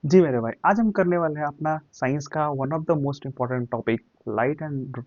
जी मेरे भाई, आज हम करने वाले हैं अपना साइंस का one of the most important topic, light and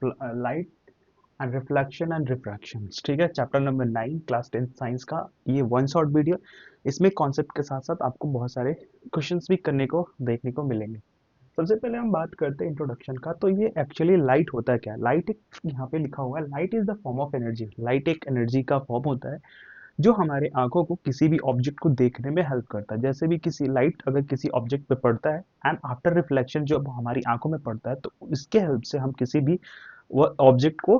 reflection and refraction. ठीक है, चैप्टर नंबर 9 क्लास 10 साइंस का ये वन शॉट वीडियो। इसमें कॉन्सेप्ट के साथ साथ आपको बहुत सारे क्वेश्चंस भी करने को देखने को मिलेंगे। सबसे पहले हम बात करते हैं इंट्रोडक्शन का। तो ये एक्चुअली लाइट होता है क्या? लाइट एक यहाँ पे लिखा हुआ है, light is the form of energy. Light एक एनर्जी का फॉर्म होता है जो हमारे आंखों को किसी भी ऑब्जेक्ट को देखने में हेल्प करता है। जैसे भी किसी लाइट अगर किसी ऑब्जेक्ट पे पड़ता है एंड आफ्टर रिफ्लेक्शन जो हमारी आंखों में पड़ता है, तो इसके हेल्प से हम किसी भी वो ऑब्जेक्ट को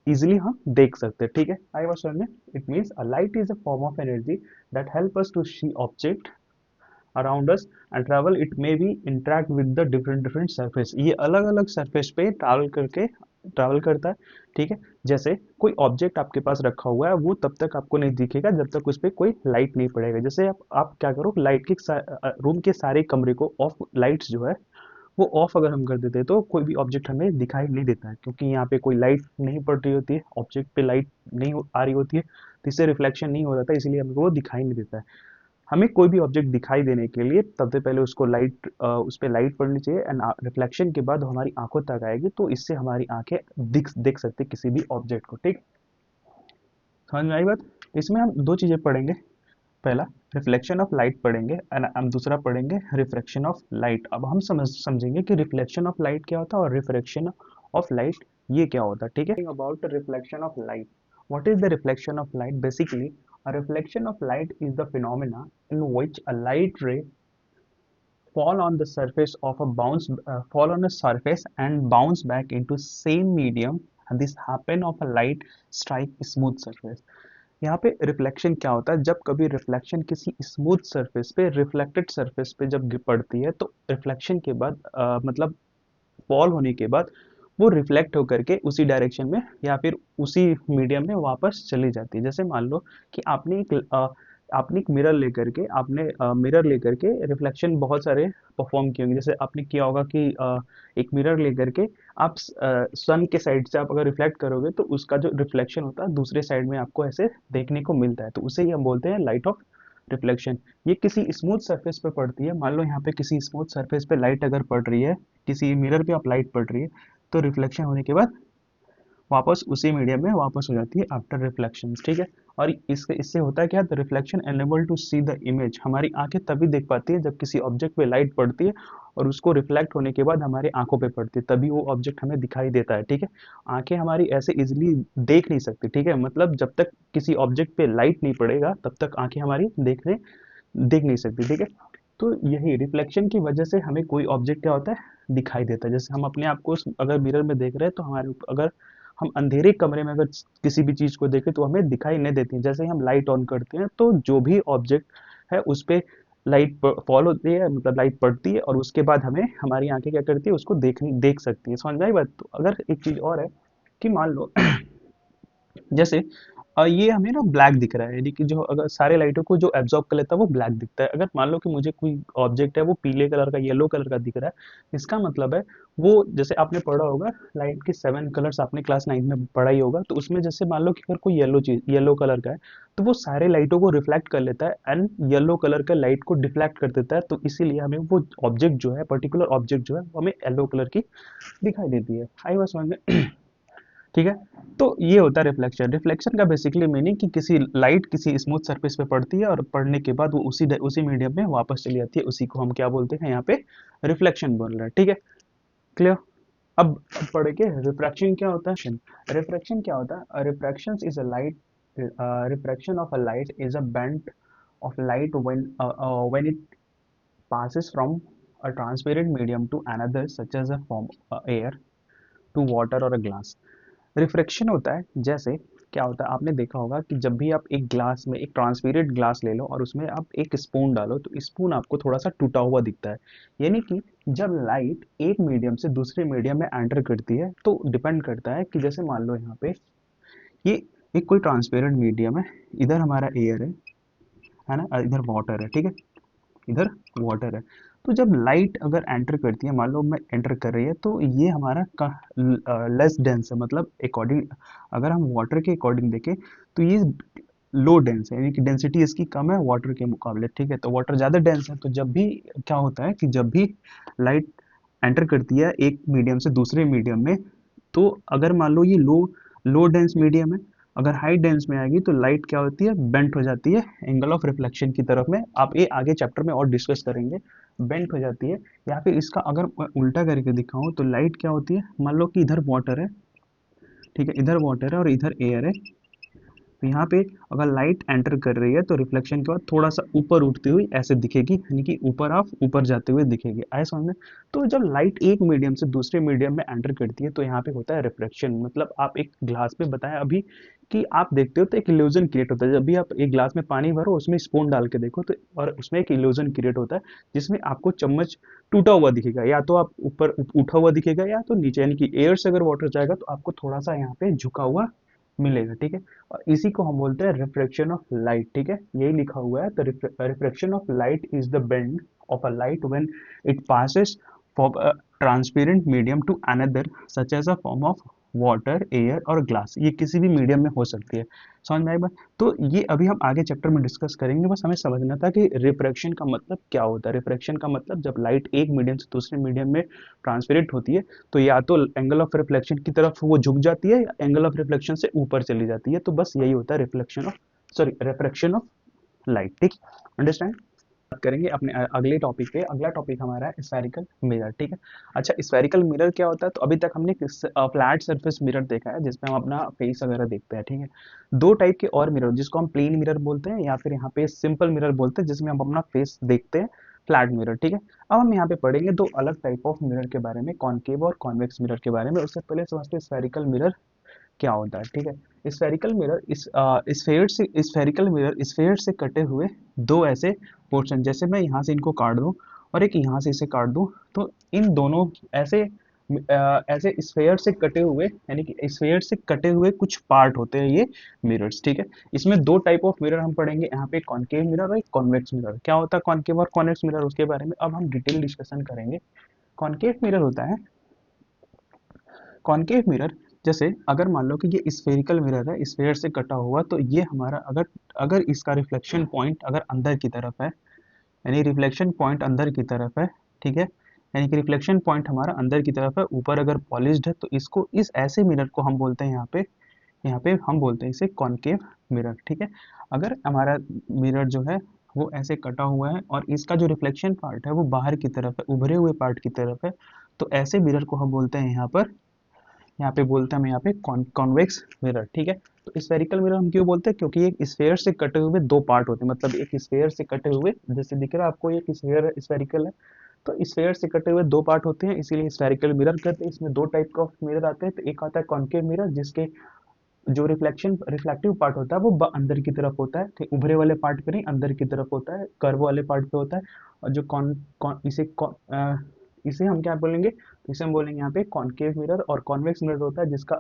इजिली हम देख सकते हैं। ठीक है, I was saying it means a light is a form of energy that help us to see object around us and travel it may be interact with the different different surface. ये अलग अलग surface पे travel करता है। ठीक है, जैसे कोई ऑब्जेक्ट आपके पास रखा हुआ है, वो तब तक आपको नहीं दिखेगा जब तक उस पर कोई लाइट नहीं पड़ेगा। जैसे आप क्या करो, लाइट के रूम के सारे कमरे को ऑफ, लाइट्स जो है वो ऑफ अगर हम कर देते हैं तो कोई भी ऑब्जेक्ट हमें दिखाई नहीं देता है, क्योंकि यहाँ पे कोई लाइट नहीं पड़ रही होती है, ऑब्जेक्ट पे लाइट नहीं आ रही होती है, तो इससे रिफ्लेक्शन नहीं हो जाता, इसलिए हमको वो दिखाई नहीं देता है। हमें कोई भी ऑब्जेक्ट दिखाई देने के लिए सबसे पहले उसको उस पर लाइट पड़नी चाहिए एंड रिफ्लेक्शन के बाद हमारी आंखों तक आएगी, तो इससे हमारी आंखें दिख देख सकते किसी भी ऑब्जेक्ट को। ठीक, समझ में आई बात? इसमें हम दो चीजें पढ़ेंगे। पहला रिफ्लेक्शन ऑफ लाइट पढ़ेंगे एंड हम दूसरा पढ़ेंगे रिफ्रैक्शन ऑफ लाइट। अब हम समझेंगे कि रिफ्लेक्शन ऑफ लाइट क्या होता है और रिफ्रैक्शन ऑफ लाइट ये क्या होता है। ठीक है, about reflection of light, what is the reflection of light? Basically, a reflection of light is the phenomena in which a light ray fall on a surface and bounce back into same medium, and this happen of a light strike smooth surface। यहाँ पे reflection क्या होता है? जब कभी reflection किसी smooth surface पे, reflected surface पे जब पड़ती है, तो रिफ्लेक्शन के बाद मतलब फॉल होने के बाद वो रिफ्लेक्ट होकर के उसी डायरेक्शन में या फिर उसी मीडियम में वापस चली जाती है। जैसे मान लो कि आपने एक मिरर लेकर के रिफ्लेक्शन बहुत सारे परफॉर्म किए होंगे। जैसे आपने किया होगा कि एक मिरर लेकर के आप सन के साइड से आप अगर रिफ्लेक्ट करोगे तो उसका जो रिफ्लेक्शन होता है दूसरे साइड में आपको ऐसे देखने को मिलता है, तो उसे ही हम बोलते हैं लाइट ऑफ रिफ्लेक्शन। ये किसी स्मूथ सरफेस पे पड़ती है। मान लो यहाँ पे किसी स्मूथ सरफेस पे लाइट अगर पड़ रही है, किसी मिरर पे आप लाइट पड़ रही है, तो रिफ्लेक्शन होने के बाद वापस उसी मीडियम में वापस हो जाती है आफ्टर रिफ्लेक्शन। ठीक है, और इसके इससे होता है क्या, the reflection enable to see the image. हमारी आंखें तभी देख पाती है जब किसी ऑब्जेक्ट पे लाइट पड़ती है और उसको रिफ्लेक्ट होने के बाद हमारे आंखों पे पड़ती है, तभी वो ऑब्जेक्ट हमें दिखाई देता है। ठीक है, आंखें हमारी ऐसे इजिली देख नहीं सकती। ठीक है, मतलब जब तक किसी ऑब्जेक्ट पे लाइट नहीं पड़ेगा तब तक आंखें हमारी देख नहीं सकती। ठीक है, तो यही रिफ्लेक्शन की वजह से हमें कोई ऑब्जेक्ट क्या होता है, दिखाई देता है। जैसे हम अपने आप को अगर मिरर में देख रहे हैं तो अगर हम अंधेरे कमरे में अगर किसी भी चीज को देखें तो हमें दिखाई नहीं देती। जैसे ही हम लाइट ऑन करते हैं तो जो भी ऑब्जेक्ट है उस पे लाइट फॉल होती है, मतलब लाइट पड़ती है, और उसके बाद हमें हमारी आंखें क्या करती है, उसको देख सकती है। समझ में आई बात? तो अगर एक चीज और है कि मान लो जैसे ये हमें ना ब्लैक दिख रहा है, यानी कि जो अगर सारे लाइटों को जो एब्जॉर्ब कर लेता है वो ब्लैक दिखता है। अगर मान लो कि मुझे कोई ऑब्जेक्ट है वो पीले कलर का, येलो कलर का दिख रहा है, इसका मतलब है वो, जैसे आपने पढ़ा होगा लाइट के 7 कलर्स, आपने क्लास 9 में पढ़ा ही होगा, तो उसमें जैसे मान लो कि अगर कोई येलो कलर का है तो वो सारे लाइटों को रिफ्लेक्ट कर लेता है एंड येलो कलर का लाइट को डिफ्लेक्ट कर देता है, तो इसीलिए हमें वो ऑब्जेक्ट जो है, पर्टिकुलर ऑब्जेक्ट जो है, वो हमें येलो कलर की दिखाई देती है। आई वाज समझ में? ठीक है, तो ये होता है रिफ्लेक्शन। रिफ्लेक्शन का बेसिकली मीनिंग कि किसी लाइट किसी स्मूथ सरफेस पे पड़ती है और पड़ने के बाद वो उसी मीडियम में वापस चली जाती है, उसी को हम क्या बोलते हैं यहाँ पे, रिफ्लेक्शन बोल रहे हैं। ठीक है, क्लियर? अब पढ़ेंगे रिफ्रैक्शन क्या होता है। रिफ्रैक्शन क्या होता है? Refraction of a light is a bent of light when it passes from a transparent medium to another such as a form air to water or a glass। Refraction होता है, जैसे क्या होता है, आपने देखा होगा कि जब भी आप एक ग्लास में, एक ट्रांसपेरेंट ग्लास ले लो और उसमें आप एक स्पून डालो तो स्पून आपको थोड़ा सा टूटा हुआ दिखता है। यानी कि जब लाइट एक मीडियम से दूसरे मीडियम में एंटर करती है तो डिपेंड करता है कि जैसे मान लो यहाँ पे ये एक कोई ट्रांसपेरेंट मीडियम है, इधर हमारा एयर है ना, इधर वाटर है। ठीक है, इधर वाटर है, तो जब लाइट अगर एंटर करती है, मान लो मैं एंटर कर रही है, तो ये हमारा लेस डेंस है, मतलब अकॉर्डिंग, अगर हम वाटर के अकॉर्डिंग देखें तो ये लो डेंस है, यानी कि डेंसिटी इसकी कम है वाटर के मुकाबले, ठीक है। तो वाटर ज़्यादा डेंस है, तो जब भी क्या होता है कि जब भी लाइट एंटर करती है एक मीडियम से दूसरे मीडियम में, तो अगर मान लो ये लो लो डेंस मीडियम है, अगर हाई डेंस में आएगी तो लाइट क्या होती है, बेंट हो जाती है एंगल ऑफ रिफ्लेक्शन की तरफ में। आप ये आगे चैप्टर में और डिस्कस करेंगे, बेंट हो जाती है। या फिर इसका अगर मैं उल्टा करके दिखाऊं तो लाइट क्या होती है, मान लो कि इधर वाटर है, ठीक है, इधर वाटर है और इधर एयर है, तो यहाँ पे अगर लाइट एंटर कर रही है तो रिफ्लेक्शन के बाद थोड़ा सा ऊपर उठती हुई ऐसे दिखेगी, यानी कि ऊपर ऑफ ऊपर जाते हुए दिखेगी, आए समझ में। तो जब लाइट एक मीडियम से दूसरे मीडियम में एंटर करती है तो यहाँ पे होता है रिफ्लेक्शन। मतलब आप एक ग्लास में बताया अभी कि आप देखते हो तो एक इल्यूजन क्रिएट होता है, जब भी आप एक ग्लास में पानी भरो उसमें स्पून डाल के देखो तो, और उसमें एक इल्यूजन क्रिएट होता है जिसमें आपको चम्मच टूटा हुआ दिखेगा, या तो आप ऊपर उठा हुआ दिखेगा या तो नीचे, यानी कि एयर से अगर वाटर जाएगा तो आपको थोड़ा सा यहाँ पे झुका हुआ मिलेगा, ठीक है। और इसी को हम बोलते हैं रिफ्रैक्शन ऑफ लाइट, ठीक है, यही लिखा हुआ है। तो refraction of light is the bend of a light when it passes from a transparent medium to another such as a form of water, air और ग्लास। ये किसी भी मीडियम में हो सकती है, समझ में आई बात। तो ये अभी हम आगे चैप्टर में डिस्कस करेंगे, बस हमें समझना था कि रिफ्रैक्शन का मतलब क्या होता है। रिफ्रैक्शन का मतलब जब लाइट एक मीडियम से दूसरे मीडियम में ट्रांसपेरेंट होती है तो या तो एंगल ऑफ रिफ्लेक्शन की तरफ वो झुक जाती है या एंगल ऑफ रिफ्लेक्शन से ऊपर चली जाती है, तो बस यही होता है reflection of, sorry, refraction of light, ठीक, अंडरस्टैंड। बात करेंगे अपने अगले टॉपिक पे। अगला टॉपिक हमारा है स्फेरिकल मिरर, ठीक है। अच्छा, स्फेरिकल मिरर क्या होता है, तो अभी तक हमने फ्लैट सरफेस मिरर देखा है जिसमें हम अपना फेस वगैरह देखते हैं, ठीक है। दो टाइप के और मिरर, जिसको हम प्लेन मिरर बोलते हैं या फिर यहाँ पे सिंपल मिरर बोलते हैं, जिसमें हम अपना फेस देखते हैं, फ्लैट मिरर, ठीक है। अब हम यहाँ पे पढ़ेंगे दो अलग टाइप ऑफ मिरर के बारे में, कॉनकेव और कॉन्वेक्स मिरर के बारे में। उससे पहले समझते हैं स्फेरिकल मिरर क्या होता है, ठीक है। स्फेरिकल मिरर इस स्फेयर से स्फेरिकल मिरर स्फेयर से कटे हुए दो ऐसे पोर्शन, जैसे मैं यहाँ से इनको काट दूं और एक यहाँ से इसे काट दूं, तो इन दोनों ऐसे ऐसे स्फेयर से कटे हुए, यानी कि स्फेयर से कटे हुए कुछ पार्ट होते हैं ये मिरर्स, ठीक है। इसमें दो टाइप ऑफ मिरर हम पढ़ेंगे यहाँ पे, कॉनकेव मिरर और एक कॉन्वेक्स मिरर। क्या होता है कॉनकेव और कॉन्वेक्स मिरर, उसके बारे में अब हम डिटेल डिस्कशन करेंगे। कॉनकेव मिरर होता है, कॉनकेव मिरर, जैसे अगर मान लो कि ये स्फेरिकल मिरर है, स्फेयर से कटा हुआ, तो ये हमारा अगर अगर इसका रिफ्लेक्शन पॉइंट अगर अंदर की तरफ है, यानी रिफ्लेक्शन पॉइंट अंदर की तरफ है, ठीक है, यानी कि रिफ्लेक्शन पॉइंट हमारा अंदर की तरफ है, ऊपर अगर पॉलिश्ड है, तो इसको इस ऐसे मिरर को हम बोलते हैं यहाँ पे हम बोलते हैं इसे कॉनकेव मिरर, ठीक है। अगर हमारा मिरर जो है वो ऐसे कटा हुआ है और इसका जो रिफ्लेक्शन पार्ट है वो बाहर की तरफ है, उभरे हुए पार्ट की तरफ है, तो ऐसे मिरर को हम बोलते हैं यहाँ पे बोलते हैं हम यहाँ पे कॉन्वेक्स मिरर, ठीक है। तो स्फेरिकल मिरर हम क्यों बोलते हैं, क्योंकि एक स्फेयर से कटे हुए दो पार्ट होते हैं, मतलब एक स्फेयर से कटे हुए, जैसे दिख रहा है आपको एक स्फेयर स्फेरिकल है, तो स्फेयर से कटे हुए दो पार्ट होते हैं, इसीलिए स्फेरिकल मिरर कहते हैं। इसमें दो टाइप का मिरर आते हैं, तो एक आता है कॉनकेव मिरर, जिसके जो रिफ्लेक्टिव पार्ट होता है वो अंदर की तरफ होता है, ठीक, उभरे वाले पार्ट पे नहीं, अंदर की तरफ होता है, कर्व वाले पार्ट पे होता है। और जो इसे हम क्या बोलेंगे, तो इसे हम बोलेंगे यहाँ पे कॉनकेव मिरर। और कॉन्वेक्स मिरर होता है जिसका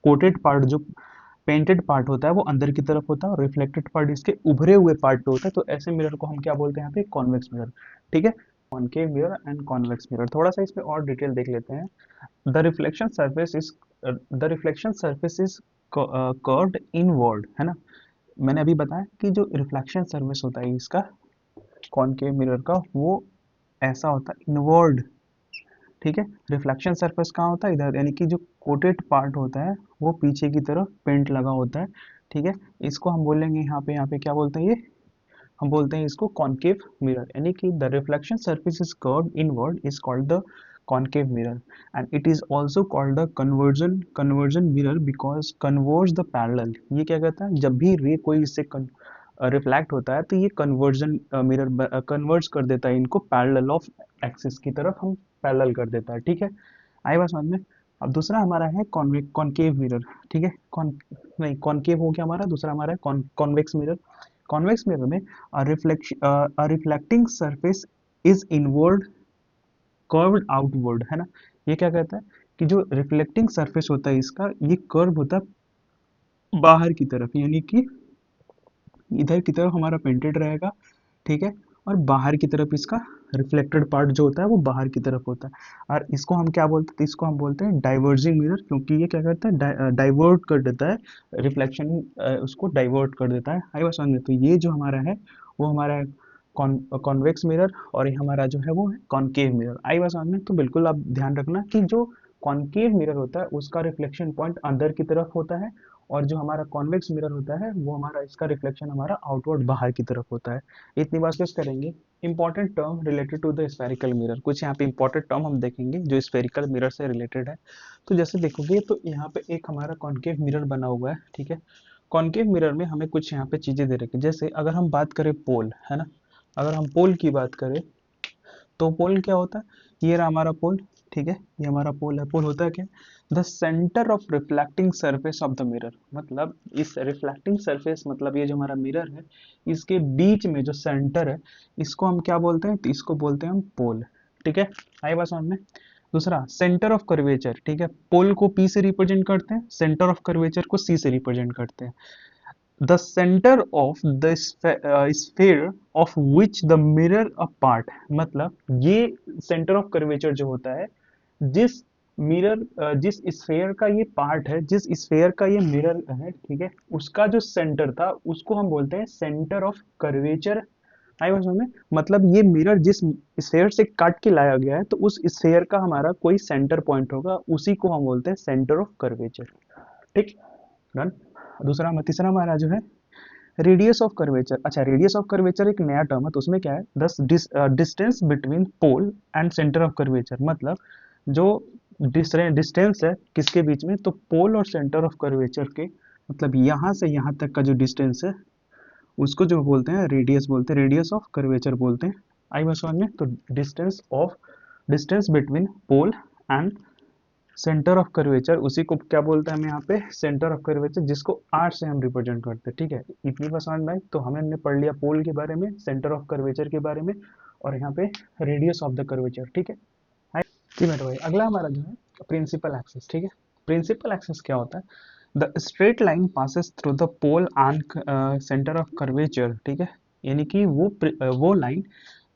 कोटेड पार्ट, जो पेंटेड पार्ट होता है वो अंदर की तरफ होता है और रिफ्लेक्टेड पार्ट इसके उभरे हुए पार्ट पे होता है, तो ऐसे मिरर को हम क्या बोलते हैं यहाँ पे, कॉन्वेक्स मिरर, ठीक है। Concave mirror and convex mirror, थोड़ा सा इसमें और डिटेल देख लेते हैं। the reflection surface is the reflection surface is curved inward, है ना। मैंने अभी बताया कि जो रिफ्लेक्शन सर्फेस होता है इसका, कॉनकेव मिरर का, वो ऐसा होता है इनवर्ड, ठीक है। रिफ्लेक्शन सरफेस कहाँ होता है, इधर, यानी कि जो कोटेड पार्ट होता है वो पीछे की तरफ पेंट लगा होता है, ठीक है। इसको हम बोलेंगे यहाँ पे क्या बोलते हैं ये, हम बोलते हैं इसको कॉनकेव मिरर, यानी कि the reflection surface is curved inward is called the concave mirror. And it is also called the conversion mirror because converge the parallel. ये क्या कहता है, जब भी रे कोई इससे रिफ्लेक्ट होता है तो ये कन्वर्जन मिरर कन्वर्ज कर देता है इनको पैरेलल ऑफ एक्सिस की तरफ, हम पैरेलल कर देता है, ठीक है। आई बात समझ में। अब दूसरा हमारा है कॉनकेव मिरर, ठीक है। नहीं, कॉनकेव हो गया हमारा, दूसरा हमारा है कॉन्वेक्स मिरर। कॉन्वेक्स मिरर में a reflecting surface is inward curved outward, है ना। ये क्या कहता है कि जो रिफ्लेक्टिंग सरफेस होता है इसका, ये कर्व होता है बाहर की तरफ, यानी कि इधर की तरफ हमारा पेंटेड रहेगा, ठीक है। और बाहर की तरफ इसका रिफ्लेक्टेड पार्ट जो होता है वो बाहर की तरफ होता है। और इसको हम क्या बोलते हैं, इसको हम बोलते हैं डाइवर्जिंग मिरर, क्योंकि ये क्या करता है, डाइवर्ट कर देता है रिफ्लेक्शन, उसको डाइवर्ट कर देता है। आई बात समझ में? तो ये जो हमारा है वो हमारा कॉन्वेक्स मिरर, और ये हमारा जो है वो है कॉनकेव मिरर। आई बात समझ में? तो बिल्कुल आप ध्यान रखना कि जो कॉनकेव मिरर होता है उसका रिफ्लेक्शन पॉइंट अंदर की तरफ होता है, और जो हमारा कॉन्वेक्स मिरर होता है वो हमारा इसका रिफ्लेक्शन हमारा आउटवर्ड बाहर की तरफ होता है। इतनी बात डिस्कस करेंगे। Important term related to the spherical mirror, कुछ यहाँ पे इंपॉर्टेंट टर्म हम देखेंगे जो स्फेरिकल मिरर से रिलेटेड है। तो जैसे देखोगे तो यहाँ पे एक हमारा कॉनकेव मिरर बना हुआ है, ठीक है। कॉनकेव मिरर में हमें कुछ यहाँ पे चीजें दे रखी हैं। जैसे अगर हम बात करें पोल, है ना, अगर हम पोल की बात करें तो पोल क्या होता है, ये रहा हमारा पोल, ठीक है, ये हमारा पोल है। पोल होता है क्या, the centre of reflecting surface of the mirror, मतलब इस रिफ्लेक्टिंग सरफेस, मतलब ये जो हमारा मिरर है इसके बीच में जो सेंटर है इसको हम क्या बोलते हैं, तो इसको बोलते हैं हम पोल, ठीक है। आई बात समझ में? दूसरा सेंटर ऑफ कर्वेचर, ठीक है, पोल को पी से रिप्रेजेंट करते हैं, सेंटर ऑफ कर्वेचर को सी से रिप्रेजेंट करते हैं। The centre of the sphere of which the mirror a part, मतलब ये सेंटर ऑफ कर्वेचर जो होता है, जिस जिस स्फेयर का ये पार्ट है, जिस स्फेयर का ये मिरर है, ठीक है, उसका जो सेंटर था उसको हम बोलते हैं सेंटर ऑफ कर्वेचर। आई बात समझ में? मतलब ये मिरर जिस स्फेयर से काट के लाया गया है तो उस स्फेयर का हमारा कोई सेंटर पॉइंट होगा, उसी को हम बोलते हैं सेंटर ऑफ कर्वेचर, ठीक। डन। दूसरा तीसरा हमारा जो है रेडियस ऑफ कर्वेचर। अच्छा, रेडियस ऑफ कर्वेचर एक नया टर्म है, तो उसमें क्या है, this distance between pole and centre of curvature, मतलब जो डिस्टेंस है किसके बीच में, तो पोल और सेंटर ऑफ कर्वेचर के, मतलब यहाँ से यहाँ तक का जो डिस्टेंस है उसको जो बोलते हैं रेडियस बोलते हैं, रेडियस ऑफ कर्वेचर बोलते हैं। आई बात समझ में? तो distance between pole and centre of curvature, उसी को क्या बोलते हैं हम यहाँ पे, सेंटर ऑफ कर्वेचर, जिसको आर से हम रिप्रेजेंट करते हैं, ठीक है। इतनी बात समझ में आई? तो हमने पढ़ लिया पोल के बारे में, सेंटर ऑफ कर्वेचर के बारे में, और यहाँ पे रेडियस ऑफ द कर्वेचर, ठीक है। ठीक है भाई, अगला हमारा जो है प्रिंसिपल एक्सिस, ठीक है। प्रिंसिपल एक्सिस क्या होता है, the straight line passes through the pole and centre of curvature, ठीक है। यानी कि वो लाइन,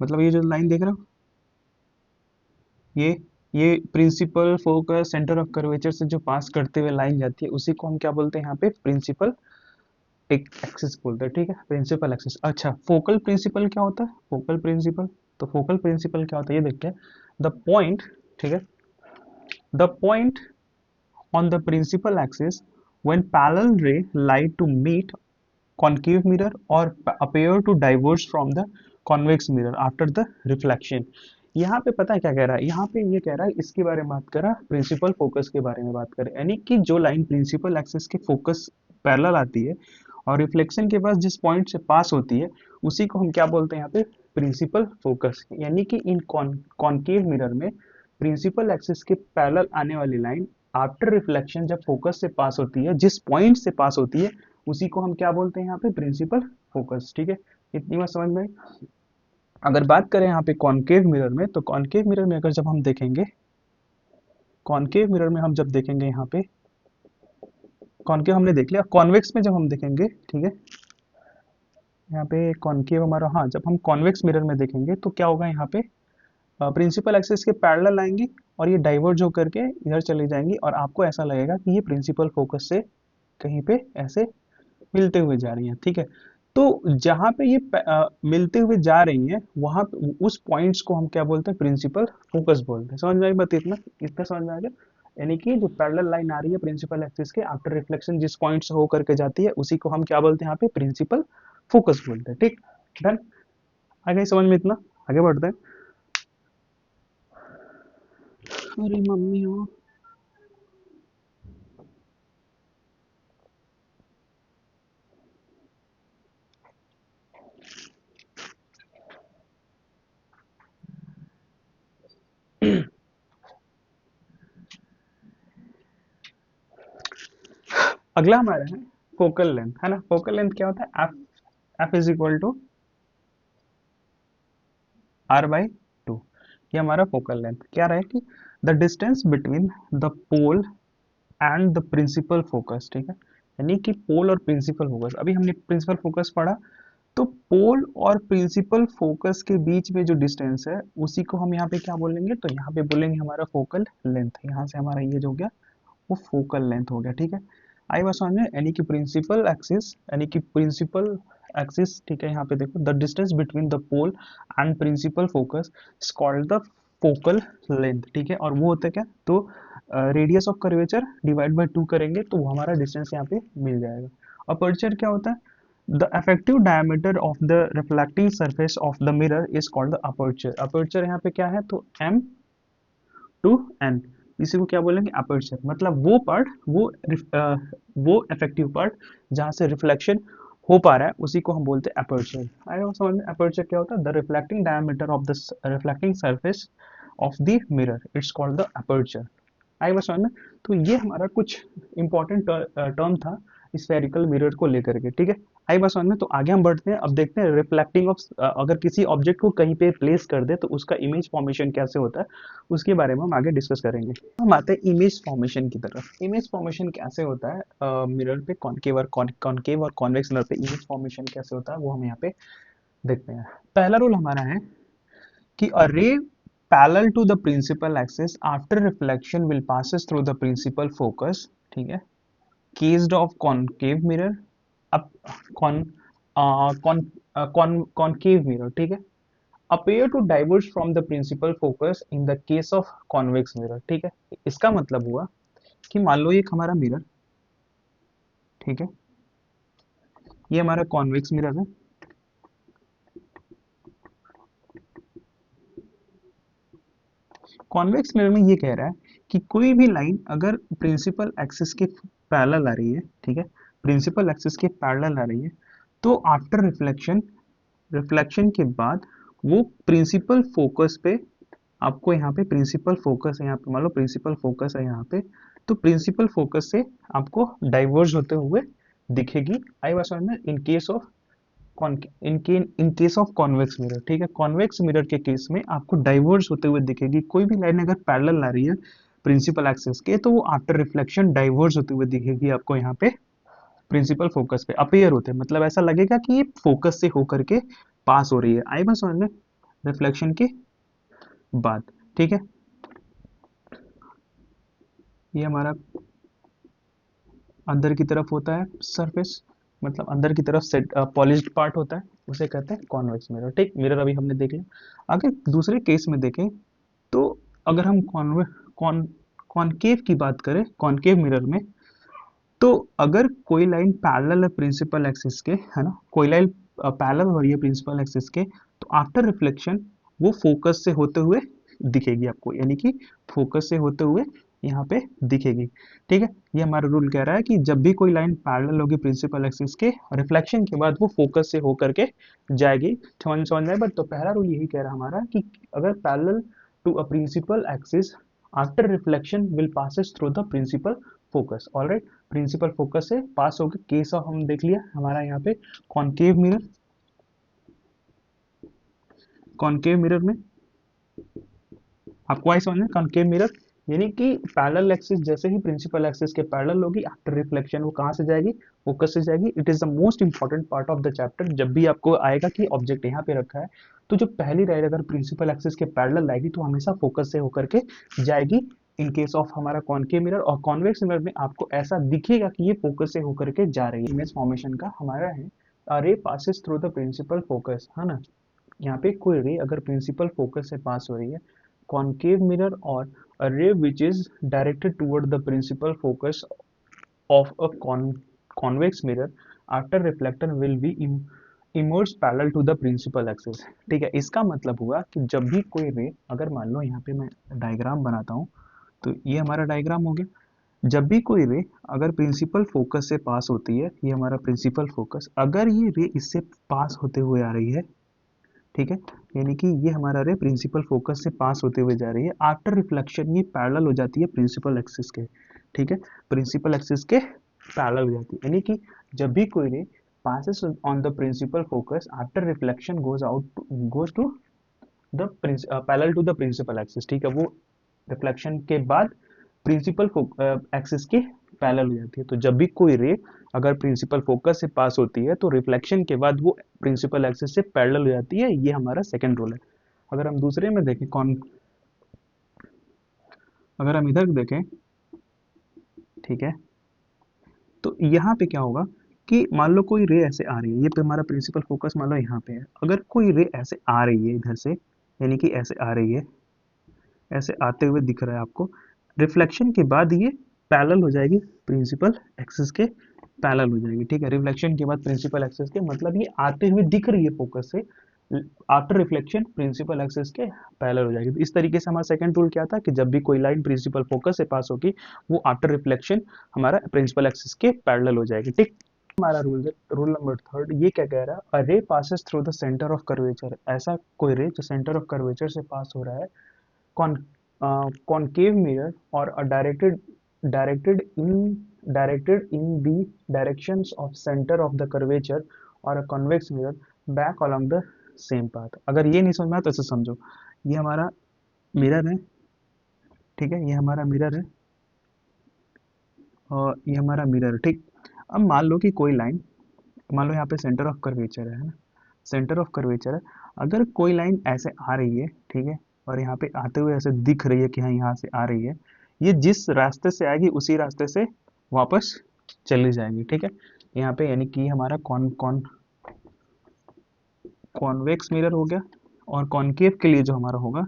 मतलब ये जो लाइन देख रहे हो, ये ये principal focus centre of curvature से जो पास करते हुए लाइन जाती है उसी को हम क्या बोलते हैं यहाँ पे, प्रिंसिपल एक एक्सिस बोलते हैं, ठीक है, प्रिंसिपल एक्सिस। अच्छा, फोकल प्रिंसिपल क्या होता है, फोकल प्रिंसिपल, तो फोकल प्रिंसिपल क्या होता है ये देखते हैं। द पॉइंट, ठीक है, the point on the principal axis when parallel ray lie to meet concave mirror or appear to diverge from the convex mirror after the reflection। यहाँ पे पता है क्या कह रहा है, यहाँ पे ये कह रहा है, इसके बारे में बात कर रहा है, प्रिंसिपल फोकस के बारे में बात करें, यानी कि जो लाइन प्रिंसिपल एक्सिस के फोकस पैरेलल आती है और रिफ्लेक्शन के पास जिस पॉइंट से पास होती है उसी को हम क्या बोलते हैं यहाँ पे, प्रिंसिपल फोकस। यानी कि इन कॉनकेव मिरर में प्रिंसिपल एक्सिस के पैरेलल आने वाली लाइन आफ्टर रिफ्लेक्शन जब फोकस से पास होती है, जिस पॉइंट से पास होती है उसी को हम क्या बोलते हैं यहाँ पे, प्रिंसिपल फोकस, ठीक है। इतनी बात समझ में आई? अगर बात करें यहाँ पे कॉनकेव मिरर में, तो कॉनकेव मिरर में अगर जब हम देखेंगे, कॉनकेव मिरर में हम जब देखेंगे यहाँ पे, कॉनकेव हमने देख लिया, कॉन्वेक्स में जब हम देखेंगे, ठीक है, यहाँ पे कॉनकेव हमारा, हाँ, जब हम कॉन्वेक्स मिरर में देखेंगे तो क्या होगा, यहाँ पे प्रिंसिपल एक्सिस के पैरेलल आएंगी और ये डाइवर्ज होकर के इधर चली जाएंगी, और आपको ऐसा लगेगा कि ये प्रिंसिपल फोकस से कहीं पे ऐसे मिलते हुए जा रही हैं, ठीक है। तो जहां पे ये मिलते हुए जा रही हैं वहां उस पॉइंट्स को हम क्या बोलते हैं, प्रिंसिपल फोकस बोलते हैं। समझ में आई बात? इतना इतना समझ में आ गया? यानी कि जो पैरेलल लाइन आ रही है प्रिंसिपल एक्सिस के, आफ्टर रिफ्लेक्शन जिस पॉइंट से होकर के जाती है उसी को हम क्या बोलते हैं यहाँ पे, प्रिंसिपल फोकस बोलते हैं, ठीक। डन। आगे समझ में इतना? आगे बढ़ते हैं। अरे मम्मी हो। अगला हमारा है फोकल लेंथ, है ना। फोकल लेंथ क्या होता है, F F is equal to R by two. ये हमारा फोकल लेंथ क्या रहा है कि the distance between the pole and the principal focus, ठीक है। यानी कि पोल और प्रिंसिपल फोकस, अभी हमने प्रिंसिपल फोकस पढ़ा, तो पोल और प्रिंसिपल फोकस के बीच में जो डिस्टेंस है उसी को हम यहाँ पे क्या बोलेंगे, तो यहाँ पे बोलेंगे हमारा फोकल लेंथ। यहाँ से हमारा ये जो हो गया वो फोकल लेंथ हो गया, ठीक है। आई बात समझ में, यानी कि प्रिंसिपल एक्सिस, यानी कि प्रिंसिपल एक्सिस, ठीक है। यहाँ पे देखो the distance between the pole and principal focus is called the focal length, ठीक है। और वो होता है क्या, तो radius of curvature divide by 2 करेंगे तो वो हमारा डिस्टेंस यहाँ पे मिल जाएगा। अपर्चर क्या होता है, the effective diameter of the reflecting surface of the mirror is called the aperture। aperture यहाँ पे क्या है, तो m टू n, इसी को क्या बोलेंगे, aperture। मतलब वो पार्ट, वो इफेक्टिव पार्ट जहाँ से रिफ्लेक्शन हो पा रहा है उसी को हम बोलते हैं aperture। आएगा समझ में, aperture क्या होता है, the reflecting diameter of the reflecting surface of the mirror, it's called the aperture। आई बस समझ में। तो ये हमारा कुछ इंपॉर्टेंट टर्म था स्फेरिकल मिरर को लेकर के, ठीक है। आई बस समझ में। तो आगे हम बढ़ते हैं, अब देखते हैं रिफ्लेक्टिंग ऑफ, अगर किसी ऑब्जेक्ट को कहीं पे प्लेस कर दे तो उसका इमेज फॉर्मेशन कैसे होता है, उसके बारे में हम आगे डिस्कस करेंगे। हम आते हैं इमेज फॉर्मेशन की तरफ। इमेज फॉर्मेशन कैसे होता है मिरर पे, कॉनकेव और कॉन्वेक्स मिरर पे इमेज फॉर्मेशन कैसे होता है वो हम यहाँ पे देखते हैं। पहला रूल हमारा है कि a ray parallel to the principal axis after reflection will passes through the principal focus, ठीक है। cased of concave mirror, अब con concave mirror, ठीक है, appear to diverge from the principal focus in the case of convex mirror, ठीक है। इसका मतलब हुआ कि मान लो ये हमारा मिरर, ठीक है, ये हमारा कॉन्वेक्स मिरर है। कॉन्वेक्स मिरर में ये कह रहा है कि कोई भी लाइन अगर प्रिंसिपल एक्सिस के पैरेलल आ रही है, ठीक है, प्रिंसिपल एक्सिस के पैरेलल आ रही है, तो आफ्टर रिफ्लेक्शन, रिफ्लेक्शन के बाद वो प्रिंसिपल फोकस पे, आपको यहाँ पे प्रिंसिपल फोकस है, यहाँ पे मान लो प्रिंसिपल फोकस है यहाँ पे, तो प्रिंसिपल फोकस से आपको डाइवर्ज होते हुए दिखेगी। आई बात समझ में, in case of in case of convex mirror, ठीक है, कॉन्वेक्स मिरर के केस में आपको डाइवर्स होते हुए दिखेगी। कोई भी लाइन अगर पैरेलल आ रही है प्रिंसिपल एक्सिस के तो वो आफ्टर रिफ्लेक्शन डाइवर्स होते हुए दिखेगी आपको यहाँ पे प्रिंसिपल फोकस पे अपीयर होते हैं। मतलब ऐसा लगेगा कि ये फोकस से होकर के पास हो रही है। आई बस समझ में, रिफ्लेक्शन के बाद, ठीक है। ये हमारा अंदर की तरफ होता है सरफेस, मतलब अंदर की तरफ सेट पॉलिश्ड पार्ट होता है, उसे कहते हैं कॉन्वेक्स मिरर, ठीक। मिरर अभी हमने देख लिया। अगर दूसरे केस में देखें तो अगर हम कॉनकेव की बात करें, कॉनकेव मिरर में, तो अगर कोई लाइन पैरेलल है प्रिंसिपल एक्सिस के, है ना, कोई लाइन पैरेलल हो रही है प्रिंसिपल एक्सिस के, तो आफ्टर रिफ्लेक्शन वो फोकस से होते हुए दिखेगी आपको, यानी कि फोकस से होते हुए यहाँ पे दिखेगी, ठीक है। ये हमारा रूल कह रहा है कि जब भी कोई लाइन पैरेलल होगी प्रिंसिपल एक्सिस के, रिफ्लेक्शन के बाद वो फोकस से होकर के जाएगी। समझ में, बट तो पहला रूल यही कह रहा है हमारा कि अगर parallel to a principal axis after reflection will passes through the principal focus. Alright, principal focus से पास हो गए। केस ऑफ हम देख लिया हमारा यहाँ पे कॉनकेव मिरर, कॉनकेव मिरर में आपको आई समझ में, कॉनकेव मिरर यानी कि पैरेलल एक्सिस जैसे ही प्रिंसिपल एक्सिस के पैरेलल होगी आफ्टर रिफ्लेक्शन वो कहाँ से जाएगी, फोकस से जाएगी। It is the most important part of the chapter. जब भी आपको आएगा कि ऑब्जेक्ट यहाँ पे रखा है तो जो पहली राइट अगर प्रिंसिपल एक्सिस के पैरेलल आएगी तो हमेशा फोकस से होकर के जाएगी। इन केस ऑफ हमारा कॉनकेव मिरर और कॉन्वेक्स मिरर में आपको ऐसा दिखेगा कि ये फोकस से होकर के जा रही है। इमेज फॉर्मेशन का हमारा है ray passes through the principal focus, है ना। यहाँ पे कोई रे अगर प्रिंसिपल फोकस से पास हो रही है, कॉनकेव मिरर और a ray which is directed toward the principal focus of a convex mirror after reflector will be emerge parallel to the principal axis, ठीक है। इसका मतलब हुआ कि जब भी कोई रे, अगर मान लो यहाँ पे मैं डायग्राम बनाता हूँ, तो ये हमारा डायग्राम हो गया। जब भी कोई रे अगर प्रिंसिपल फोकस से पास होती है, ये हमारा प्रिंसिपल फोकस, अगर ये रे इससे पास होते हुए आ रही है, ठीक है, यानी कि ये हमारा रे प्रिंसिपल फोकस से पास होते हुए जा रही है, आफ्टर रिफ्लेक्शन ये पैरेलल हो जाती है प्रिंसिपल एक्सिस के, ठीक है, प्रिंसिपल एक्सिस के पैरेलल हो जाती है। यानी कि जब भी कोई रे passes on the principal focus after reflection goes to the parallel to the principal axis, ठीक है, वो रिफ्लेक्शन के बाद प्रिंसिपल एक्सिस के पैरेलल हो जाती है। तो जब भी कोई रे अगर प्रिंसिपल फोकस से पास होती है तो रिफ्लेक्शन के बाद वो प्रिंसिपल एक्सिस से पैरेलल हो जाती है। ये हमारा सेकंड रूल है। अगर हम दूसरे में देखें कौन, अगर हम इधर देखें, ठीक है, तो यहाँ पे क्या होगा कि मान लो कोई रे ऐसे आ रही है, ये पे हमारा प्रिंसिपल फोकस मान लो यहाँ पे है, अगर कोई रे ऐसे आ रही है इधर से, यानी कि ऐसे आ रही है, ऐसे आते हुए दिख रहा है आपको, रिफ्लेक्शन के बाद ये पैरेलल हो जाएगी प्रिंसिपल एक्सिस के, पैरेलल हो जाएगी, ठीक है। रिफ्लेक्शन के बाद प्रिंसिपल एक्सिस के, मतलब ये आते हुए दिख रही है फोकस से, आफ्टर रिफ्लेक्शन प्रिंसिपल एक्सिस के पैरेलल हो जाएगी। तो इस तरीके से हमारा सेकंड रूल क्या था कि जब भी कोई लाइन प्रिंसिपल फोकस से पास होगी वो आफ्टर रिफ्लेक्शन हमारा प्रिंसिपल एक्सिस के पैरेलल हो जाएगी, ठीक। हमारा रूल रूल नंबर थर्ड ये क्या कह रहा है, a ray passes through the centre of curvature, ऐसा कोई रे जो सेंटर ऑफ कर्वेचर से पास हो रहा है, con concave mirror or a directed in the directions of center of the curvature or a convex mirror back along the same path। अगर ये नहीं समझ में आया तो ऐसे समझो, ये हमारा मिरर है, ठीक है, ये हमारा मिरर है और ये हमारा मिरर, ठीक। अब मान लो कि कोई लाइन, मान लो यहाँ पे सेंटर ऑफ कर्वेचर है ना, सेंटर ऑफ कर्वेचर है, अगर कोई लाइन ऐसे आ रही है, ठीक है, और यहाँ पे आते हुए ऐसे दिख रही है कि हाँ यहाँ से आ रही है, ये जिस रास्ते से आएगी उसी रास्ते से वापस चली जाएगी, ठीक है। यहाँ पे यानी कि हमारा कॉन कॉन कॉन्वेक्स मिरर हो गया। और कॉनकेव के लिए जो हमारा होगा,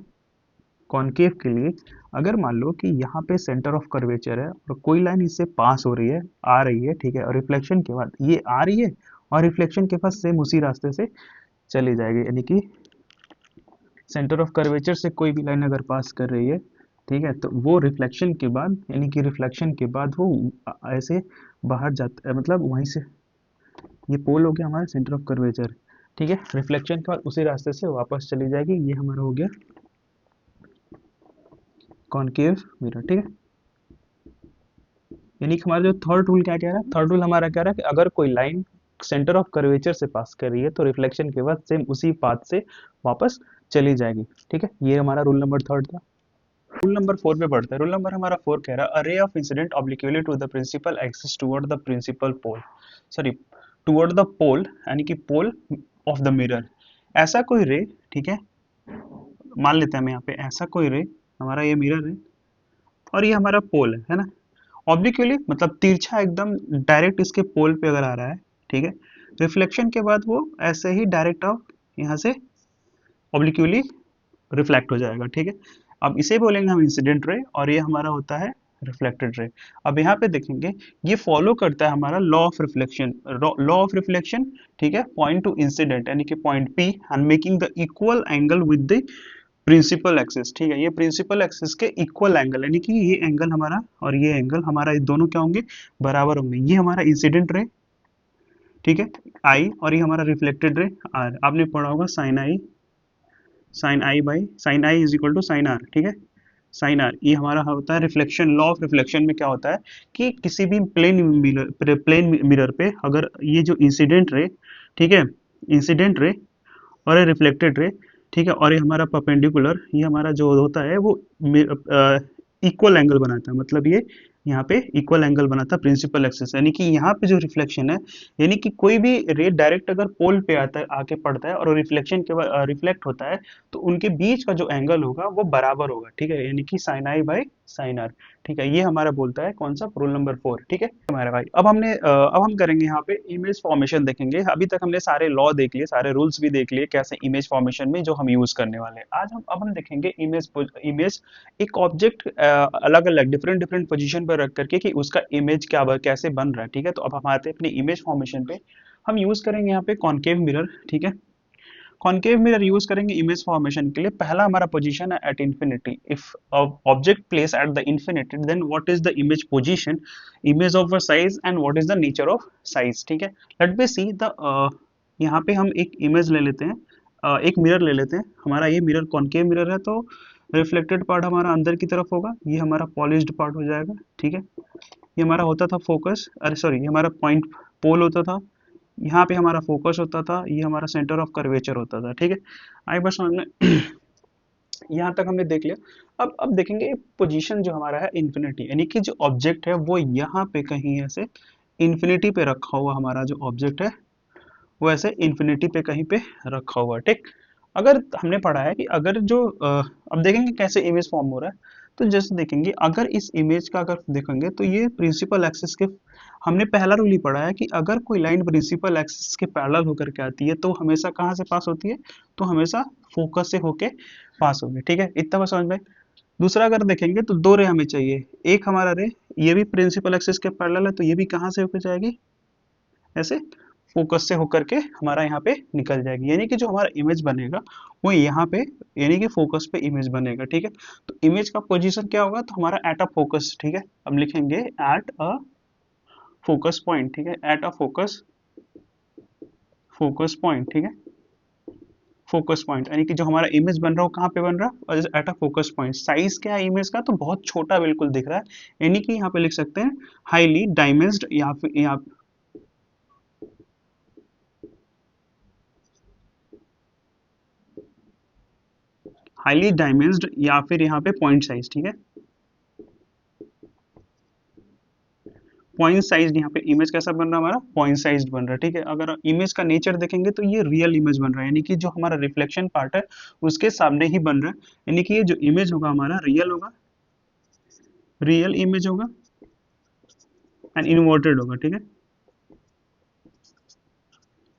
कॉनकेव के लिए अगर मान लो कि यहाँ पे सेंटर ऑफ कर्वेचर है और कोई लाइन इससे पास हो रही है, आ रही है, ठीक है, और रिफ्लेक्शन के बाद ये आ रही है और रिफ्लेक्शन के बाद सेम उसी रास्ते से चली जाएगी, यानी कि सेंटर ऑफ कर्वेचर से कोई भी लाइन अगर पास कर रही है, ठीक है, तो वो रिफ्लेक्शन के बाद, यानी कि रिफ्लेक्शन के बाद वो ऐसे बाहर जाता है, मतलब वहीं से, ये पोल हो गया हमारा सेंटर ऑफ कर्वेचर, ठीक है, रिफ्लेक्शन के बाद उसी रास्ते से वापस चली जाएगी। ये हमारा हो गया कॉनकेव मिरर, ठीक है। यानी कि हमारा जो थर्ड रूल क्या कह रहा है, थर्ड रूल हमारा कह रहा है कि अगर कोई लाइन सेंटर ऑफ कर्वेचर से पास कर रही है तो रिफ्लेक्शन के बाद सेम उसी पाथ से वापस चली जाएगी, ठीक है। ये हमारा रूल नंबर थर्ड था। रूल नंबर फोर पे बढ़ता है। रूल नंबर हमारा फोर कह रहा है, a ray of incident obliquely to the principal axis toward the principal pole, sorry toward the pole, यानी कि पोल ऑफ द मिरर। ऐसा कोई रे, ठीक है, मान लेते हैं हम यहाँ पे ऐसा कोई रे, हमारा ये मिरर है और ये हमारा पोल है ना, ऑब्लिक्यूली मतलब तिरछा एकदम डायरेक्ट इसके पोल पे अगर आ रहा है, ठीक है, रिफ्लेक्शन के बाद वो ऐसे ही डायरेक्ट ऑफ यहाँ से ऑब्लिक्यूली रिफ्लेक्ट हो जाएगा, ठीक है। अब इसे बोलेंगे हम इंसिडेंट रे और ये हमारा होता है रिफ्लेक्टेड रे। अब यहाँ पे देखेंगे ये फॉलो करता है हमारा law of reflection, law of reflection, ठीक है, पॉइंट टू इंसिडेंट यानी कि point P and making the equal angle with the principal axis, ठीक है, ये प्रिंसिपल एक्सिस के इक्वल एंगल, यानी कि ये एंगल हमारा और ये एंगल हमारा, ये दोनों क्या होंगे, बराबर होंगे। ये हमारा इंसिडेंट रे, ठीक है, आई, और ये हमारा रिफ्लेक्टेड रे आर। आपने पढ़ा होगा sine I is equal to sine R, ठीक है, साइन आर। ये हमारा होता है रिफ्लेक्शन, लॉ ऑफ रिफ्लेक्शन में क्या होता है कि किसी भी प्लेन मिरर पे अगर ये जो इंसिडेंट रे, ठीक है, इंसिडेंट रे और ये रिफ्लेक्टेड रे, ठीक है, और ये हमारा परपेंडिकुलर, ये हमारा जो होता है वो इक्वल एंगल बनाता है, मतलब ये यहाँ पे इक्वल एंगल बनाता है प्रिंसिपल एक्सिस, यानी कि यहाँ पे जो रिफ्लेक्शन है, यानी कि कोई भी रे डायरेक्ट अगर पोल पे आता है, आके पड़ता है और रिफ्लेक्शन के बाद रिफ्लेक्ट होता है, तो उनके बीच का जो एंगल होगा वो बराबर होगा, ठीक है, यानी कि sine I by sine R, ठीक है। ये हमारा बोलता है कौन सा, रूल नंबर फोर, ठीक है हमारे भाई। अब हम करेंगे यहाँ पे इमेज फॉर्मेशन देखेंगे। अभी तक हमने सारे लॉ देख लिए, सारे रूल्स भी देख लिए कैसे इमेज फॉर्मेशन में जो हम यूज करने वाले हैं। आज हम देखेंगे इमेज एक ऑब्जेक्ट अलग अलग डिफरेंट डिफरेंट पोजीशन पर रख करके कि उसका इमेज कैसे बन रहा है, ठीक है। तो अब हम आते हैं अपने इमेज फॉर्मेशन पे। हम यूज करेंगे यहाँ पे कॉनकेव मिरर, ठीक है, कॉनकेव मिरर यूज करेंगे इमेज फॉर्मेशन के लिए। पहला हमारा पोजीशन है at infinity. If object place at the infinity then what is the image position, image of a size and what is the nature of size, ठीक है। Let me see the, यहाँ पे हम एक इमेज ले लेते हैं, एक मिरर ले लेते हैं। हमारा ये मिरर कॉनकेव मिरर है तो रिफ्लेक्टेड पार्ट हमारा अंदर की तरफ होगा, ये हमारा पॉलिश्ड पार्ट हो जाएगा, ठीक है। ये हमारा होता था फोकस, अरे सॉरी, ये हमारा पॉइंट पोल होता था, यहाँ पे हमारा फोकस होता था, ये हमारा सेंटर ऑफ कर्वेचर होता था, ठीक है। आई बस हमने यहाँ तक हमने देख लिया। अब देखेंगे पोजीशन जो हमारा है इन्फिनिटी, यानी कि जो ऑब्जेक्ट है वो यहाँ पे कहीं ऐसे इन्फिनिटी पे रखा हुआ हमारा जो ऑब्जेक्ट है वो ऐसे इन्फिनिटी पे कहीं पे रखा हुआ है, ठीक। अगर हमने पढ़ा है कि अगर जो अब देखेंगे कैसे इमेज फॉर्म हो रहा है। तो जैसे देखेंगे अगर इस इमेज का अगर देखेंगे तो ये प्रिंसिपल एक्सिस के, हमने पहला रूल ही पढ़ा है कि अगर कोई लाइन प्रिंसिपल एक्सिस के पैरेलल होकर के आती है तो हमेशा कहाँ से पास होती है, तो हमेशा फोकस से होके पास होगी, ठीक है, इतना बस समझ में। दूसरा अगर देखेंगे तो दो रे हमें चाहिए, एक हमारा रे ये भी प्रिंसिपल एक्सिस के पैरेलल है तो ये भी कहाँ से होकर जाएगी, ऐसे फोकस से होकर के हमारा यहाँ पे निकल जाएगी, यानी कि जो हमारा इमेज बनेगा वो यहाँ पे, यानी कि फोकस पे इमेज बनेगा, ठीक है। तो इमेज का पोजीशन क्या होगा, तो हमारा एट अ फोकस, ठीक है, हम लिखेंगे एट अ फोकस पॉइंट, ठीक है, eight a focus focus point, ठीक है, फोकस पॉइंट, यानी कि जो हमारा इमेज बन रहा है वो कहाँ पे बन रहा है, eight a focus point. Size क्या है इमेज का, तो बहुत छोटा बिल्कुल दिख रहा है, यानी कि यहाँ पे लिख सकते हैं हाईली डायमेंस्ड, या फिर यहाँ हाईली डायमेंस्ड, या फिर यहाँ पे पॉइंट साइज, ठीक है, पॉइंट साइज, यहाँ पे इमेज कैसा बन रहा है हमारा, पॉइंट साइज बन रहा है, ठीक है। अगर इमेज का नेचर देखेंगे तो ये रियल इमेज बन रहा है, यानी कि जो हमारा रिफ्लेक्शन पार्ट है उसके सामने ही बन रहा है, यानी कि ये जो इमेज होगा हमारा रियल होगा, रियल इमेज होगा एंड इन्वर्टेड होगा, ठीक है।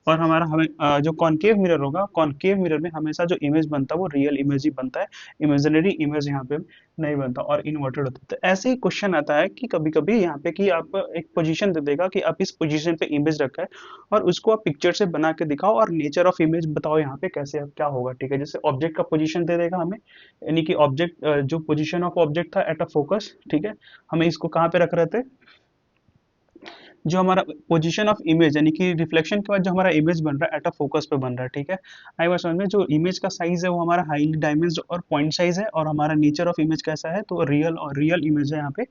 और हमारा हमें जो कॉनकेव मिरर होगा, कॉनकेव मिरर में हमेशा जो इमेज बनता है वो रियल इमेज ही बनता है, इमेजिनरी इमेज यहाँ पे नहीं बनता और इन्वर्टेड होता है। तो ऐसे ही क्वेश्चन आता है कि कभी कभी यहाँ पे कि आप एक पोजीशन दे देगा कि आप इस पोजीशन पे इमेज रखा है और उसको आप पिक्चर से बना के दिखाओ और नेचर ऑफ इमेज बताओ यहाँ पे कैसे क्या होगा, ठीक है। जैसे ऑब्जेक्ट का पोजीशन दे देगा हमें, यानी कि ऑब्जेक्ट जो पोजीशन ऑफ ऑब्जेक्ट था एट अ फोकस, ठीक है, हमें इसको कहाँ पे रख रहे थे, जो हमारा पोजीशन ऑफ इमेज, यानी कि रिफ्लेक्शन के बाद जो हमारा इमेज बन रहा है एट अ फोकस पे बन रहा है, ठीक है। आई बात समझ में, जो इमेज का साइज है वो हमारा हाईली डायमेंस्ड और पॉइंट साइज है, और हमारा नेचर ऑफ इमेज कैसा है, तो रियल, और रियल इमेज है यहाँ पे,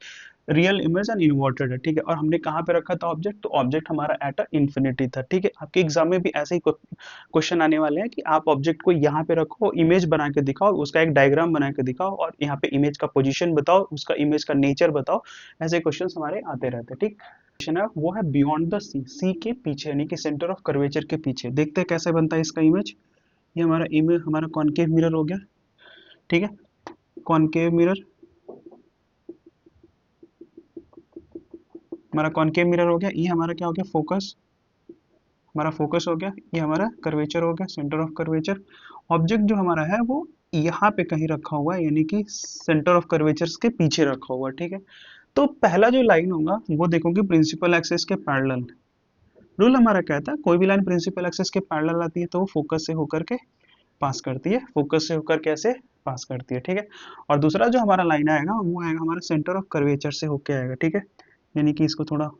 रियल इमेज एंड इन्वर्टेड है, ठीक है। और हमने कहाँ पे रखा था ऑब्जेक्ट, तो ऑब्जेक्ट हमारा एट अ इन्फिनिटी था, ठीक है। आपके एग्जाम में भी ऐसे ही क्वेश्चन आने वाले हैं कि आप ऑब्जेक्ट को यहाँ पे रखो, इमेज बना के दिखाओ, उसका एक डायग्राम बना के दिखाओ और यहाँ पे इमेज का पोजीशन बताओ, उसका इमेज का नेचर बताओ। ऐसे क्वेश्चन हमारे आते रहते हैं, ठीक। क्वेश्चन है वो है बियॉन्ड द सी, सी के पीछे, यानी कि सेंटर ऑफ कर्वेचर के पीछे। देखते हैं कैसे बनता है इसका इमेज। ये हमारा इमेज, हमारा कॉनकेव मिरर हो गया, ठीक है, कॉनकेव मिरर, हमारा कॉनकेव मिरर हो गया, ये हमारा क्या हो गया, फोकस, हमारा फोकस हो गया, ये हमारा कर्वेचर हो गया, सेंटर ऑफ कर्वेचर। ऑब्जेक्ट जो हमारा है वो यहाँ पे कहीं रखा हुआ है, यानी कि सेंटर ऑफ कर्वेचर के पीछे रखा हुआ है, ठीक है। तो पहला जो लाइन होगा वो देखोगे प्रिंसिपल एक्सिस के पैरेलल। रूल हमारा कहता है कोई भी लाइन प्रिंसिपल एक्सिस के पैरेलल आती है तो वो फोकस से होकर के पास करती है, फोकस से होकर कैसे पास करती है, ठीक है। और दूसरा जो हमारा लाइन आएगा वो आएगा हमारा सेंटर ऑफ कर्वेचर से होके आएगा, ठीक है। यानी कि इसको थोड़ा